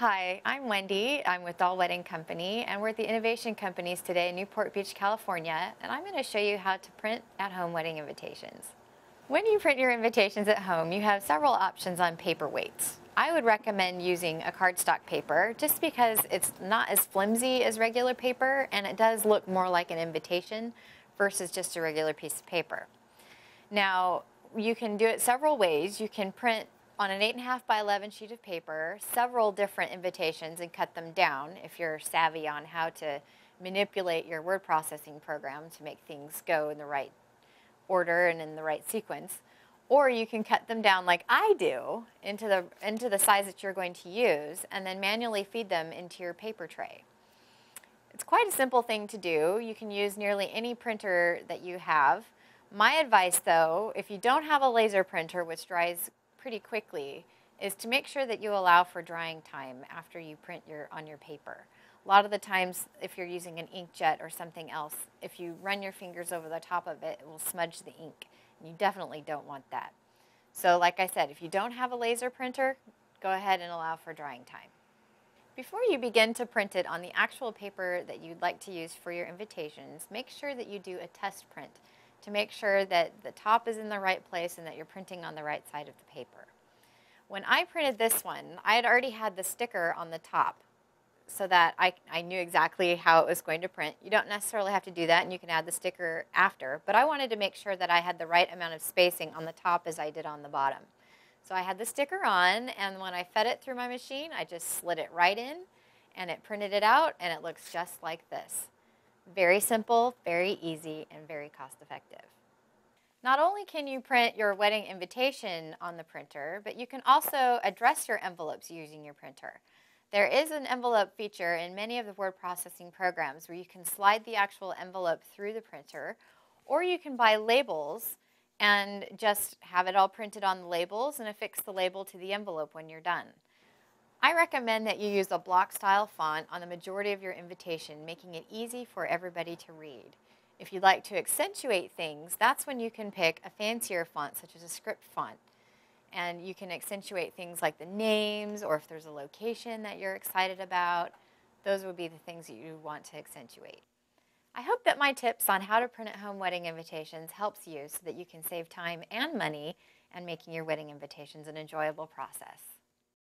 Hi, I'm Wendy. I'm with Doll Wedding Company, and we're at the Innovation Companies today in Newport Beach, California, and I'm going to show you how to print at-home wedding invitations. When you print your invitations at home, you have several options on paper weights. I would recommend using a cardstock paper just because it's not as flimsy as regular paper, and it does look more like an invitation versus just a regular piece of paper. Now, you can do it several ways. You can print on an 8.5 by 11 sheet of paper several different invitations and cut them down if you're savvy on how to manipulate your word processing program to make things go in the right order and in the right sequence. Or you can cut them down like I do into the size that you're going to use and then manually feed them into your paper tray. It's quite a simple thing to do. You can use nearly any printer that you have. My advice, though, if you don't have a laser printer, which dries pretty quickly, is to make sure that you allow for drying time after you print on your paper. A lot of the times, if you're using an inkjet or something else, if you run your fingers over the top of it, it will smudge the ink, and you definitely don't want that. So like I said, if you don't have a laser printer, go ahead and allow for drying time. Before you begin to print it on the actual paper that you'd like to use for your invitations, make sure that you do a test print to make sure that the top is in the right place and that you're printing on the right side of the paper. When I printed this one, I had already had the sticker on the top so that I knew exactly how it was going to print. You don't necessarily have to do that, and you can add the sticker after, but I wanted to make sure that I had the right amount of spacing on the top as I did on the bottom. So I had the sticker on, and when I fed it through my machine, I just slid it right in, and it printed it out, and it looks just like this. Very simple, very easy, and very cost effective. Not only can you print your wedding invitation on the printer, but you can also address your envelopes using your printer. There is an envelope feature in many of the word processing programs where you can slide the actual envelope through the printer, or you can buy labels and just have it all printed on the labels and affix the label to the envelope when you're done. I recommend that you use a block style font on the majority of your invitation, making it easy for everybody to read. If you'd like to accentuate things, that's when you can pick a fancier font such as a script font. And you can accentuate things like the names, or if there's a location that you're excited about, those would be the things that you want to accentuate. I hope that my tips on how to print at home wedding invitations helps you so that you can save time and money and making your wedding invitations an enjoyable process.